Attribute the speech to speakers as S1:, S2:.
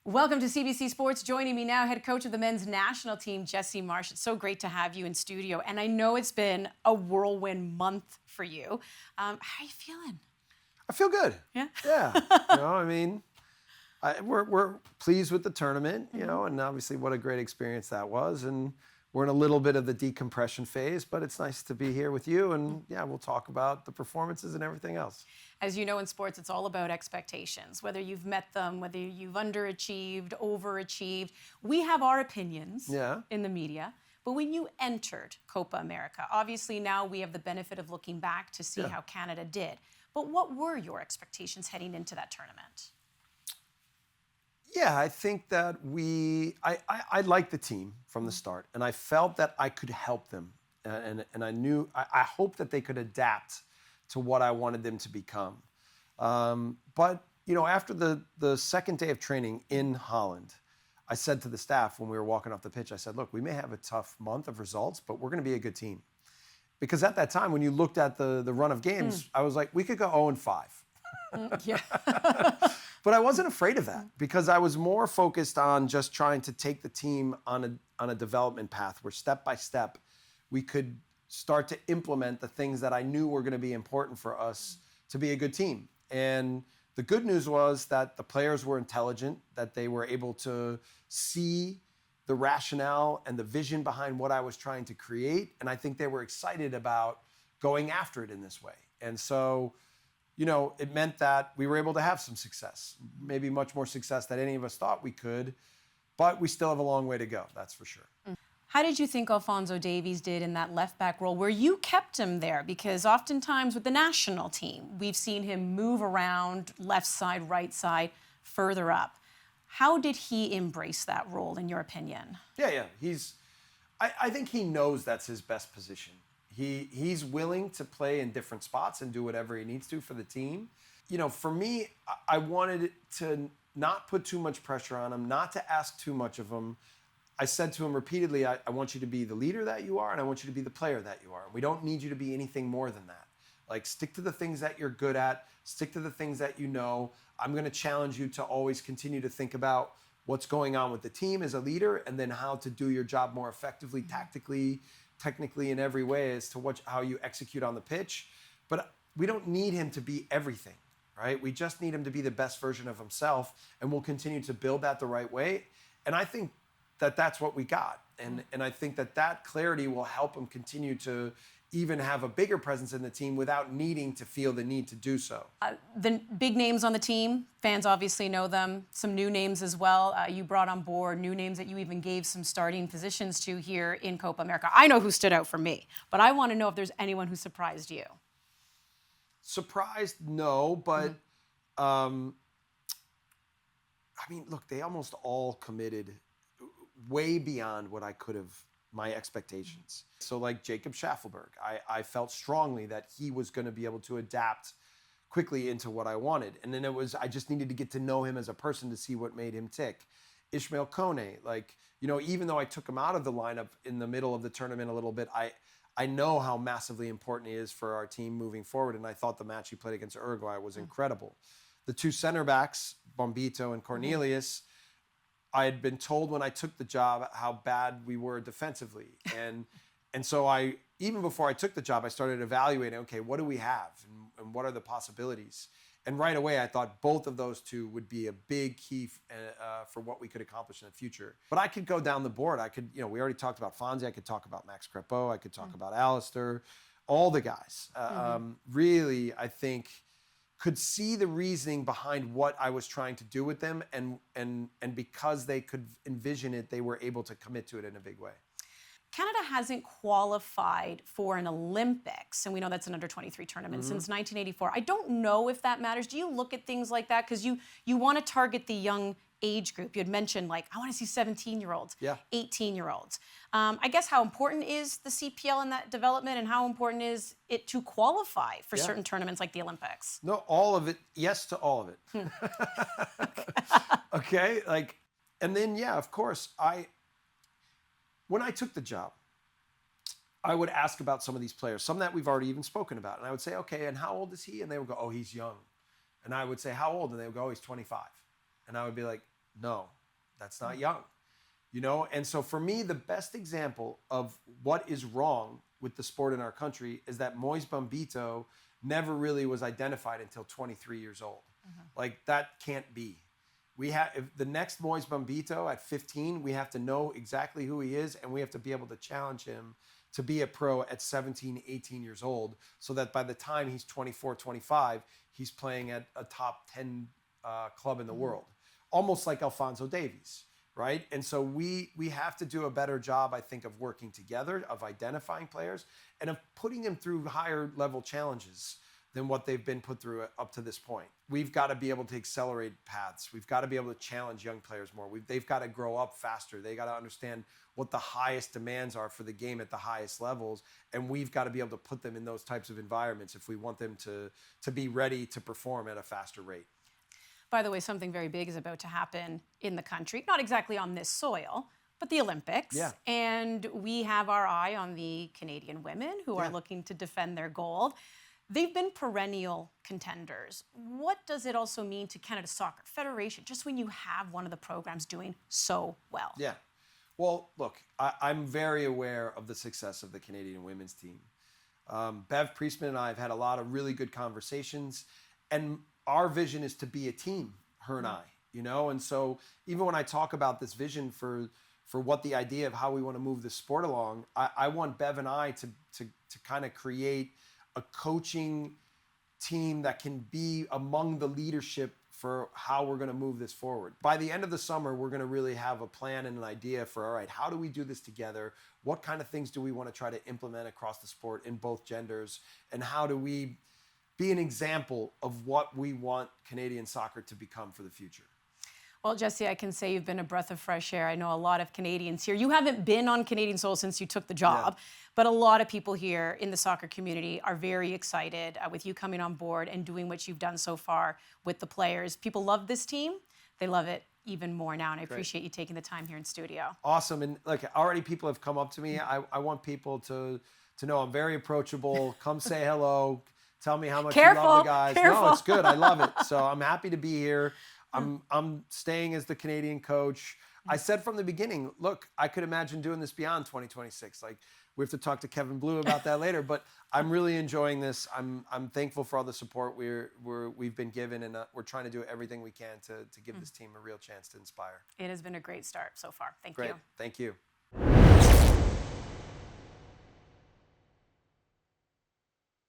S1: Welcome to CBC Sports. Joining me now, head coach of the men's national team, Jesse Marsch. It's so great to have you in studio. And I know it's been a whirlwind month for you. How are you feeling?
S2: I feel good.
S1: Yeah?
S2: Yeah. We're pleased with the tournament, and obviously what a great experience that was. And we're in a little bit of the decompression phase, but it's nice to be here with you. And yeah, we'll talk about the performances and everything else.
S1: As you know, in sports, it's all about expectations, whether you've met them, whether you've underachieved, overachieved. We have our opinions in the media, but when you entered Copa America, obviously now we have the benefit of looking back to see how Canada did. But what were your expectations heading into that tournament?
S2: Yeah, I think that I liked the team from the start, and I felt that I could help them. And I hoped that they could adapt to what I wanted them to become. But after the second day of training in Holland, I said to the staff when we were walking off the pitch, I said, look, we may have a tough month of results, but we're going to be a good team. Because at that time, when you looked at the run of games, I was like, we could go 0-5.
S1: Yeah.
S2: But I wasn't afraid of that because I was more focused on just trying to take the team on a development path where step by step we could start to implement the things that I knew were going to be important for us to be a good team. And the good news was that the players were intelligent, that they were able to see the rationale and the vision behind what I was trying to create. And I think they were excited about going after it in this way. And so, it meant that we were able to have some success, maybe much more success than any of us thought we could, but we still have a long way to go, that's for sure.
S1: How did you think Alonso Davies did in that left back role where you kept him there? Because oftentimes with the national team, we've seen him move around left side, right side, further up. How did he embrace that role, in your opinion?
S2: Yeah. I think he knows that's his best position. He's willing to play in different spots and do whatever he needs to for the team. For me, I wanted to not put too much pressure on him, not to ask too much of him. I said to him repeatedly, I want you to be the leader that you are, and I want you to be the player that you are. We don't need you to be anything more than that. Like, stick to the things that you're good at, stick to the things that you know. I'm going to challenge you to always continue to think about what's going on with the team as a leader, and then how to do your job more effectively, tactically, technically, in every way as to how you execute on the pitch. But we don't need him to be everything, right? We just need him to be the best version of himself, and we'll continue to build that the right way. And I think that that's what we got. And I think that clarity will help him continue to even have a bigger presence in the team without needing to feel the need to do so.
S1: The big names on the team, fans obviously know them, some new names as well. You brought on board new names that you even gave some starting positions to here in Copa America. I know who stood out for me, but I want to know if there's anyone who surprised you.
S2: Surprised, no, but look, they almost all committed way beyond what I could have, my expectations. So like Jacob Schaffelberg, I felt strongly that he was going to be able to adapt quickly into what I wanted. And then I just needed to get to know him as a person to see what made him tick. Ishmael Kone, even though I took him out of the lineup in the middle of the tournament a little bit, I know how massively important he is for our team moving forward. And I thought the match he played against Uruguay was incredible. The two center backs, Bombito and Cornelius, I had been told when I took the job how bad we were defensively. And so even before I took the job, I started evaluating, okay, what do we have and what are the possibilities? And right away, I thought both of those two would be a big key for what we could accomplish in the future. But I could go down the board. I could, we already talked about Fonzie. I could talk about Max Crepeau. I could talk about Alistair, all the guys. Really, I think, could see the reasoning behind what I was trying to do with them, and because they could envision it, they were able to commit to it in a big way.
S1: Canada hasn't qualified for an Olympics, and we know that's an under-23 tournament since 1984. I don't know if that matters. Do you look at things like that? Because you want to target the young age group. You had mentioned, I want to see 17-year-olds, 18-year-olds. I guess how important is the CPL in that development, and how important is it to qualify for certain tournaments like the Olympics?
S2: No, all of it. Yes to all of it. Okay? And then, of course, when I took the job, I would ask about some of these players, some that we've already even spoken about. And I would say, okay, and how old is he? And they would go, oh, he's young. And I would say, how old? And they would go, oh, he's 25. And I would be like, No, that's not young. You know, and so for me, the best example of what is wrong with the sport in our country is that Moise Bambito never really was identified until 23 years old. Like, that can't be. If the next Moise Bambito at 15, we have to know exactly who he is, and we have to be able to challenge him to be a pro at 17, 18 years old, so that by the time he's 24, 25, he's playing at a top 10 club in the world, almost like Alonso Davies, right? And so we have to do a better job, I think, of working together, of identifying players, and of putting them through higher level challenges than what they've been put through up to this point. We've got to be able to accelerate paths. We've got to be able to challenge young players more. They've got to grow up faster. They got to understand what the highest demands are for the game at the highest levels. And we've got to be able to put them in those types of environments if we want them to be ready to perform at a faster rate.
S1: By the way, something very big is about to happen in the country, not exactly on this soil, but the Olympics.
S2: Yeah.
S1: And we have our eye on the Canadian women who are looking to defend their gold. They've been perennial contenders. What does it also mean to Canada Soccer Federation, just when you have one of the programs doing so well?
S2: Yeah. Well, look, I'm very aware of the success of the Canadian women's team. Bev Priestman and I have had a lot of really good conversations, and our vision is to be a team, her and I, you know? And so even when I talk about this vision for what the idea of how we want to move the sport along, I want Bev and I to kind of create a coaching team that can be among the leadership for how we're going to move this forward. By the end of the summer, we're going to really have a plan and an idea for, all right, how do we do this together? What kind of things do we want to try to implement across the sport in both genders? And how do we be an example of what we want Canadian soccer to become for the future?
S1: Well, Jesse, I can say you've been a breath of fresh air. I know a lot of Canadians here. You haven't been on Canadian soil since you took the job, but a lot of people here in the soccer community are very excited with you coming on board and doing what you've done so far with the players. People love this team. They love it even more now, and I appreciate you taking the time here in studio.
S2: Awesome. And look, already people have come up to me. I want people to know I'm very approachable. Come say hello. Tell me how much you love the guys.
S1: Careful.
S2: No, it's good. I love it. So I'm happy to be here. I'm staying as the Canadian coach. I said from the beginning, look, I could imagine doing this beyond 2026. Like, we have to talk to Kevin Blue about that later, but I'm really enjoying this. I'm thankful for all the support we've been given, and we're trying to do everything we can to give this team a real chance to inspire.
S1: It has been a great start so far. Thank
S2: Great.
S1: you.
S2: Thank you.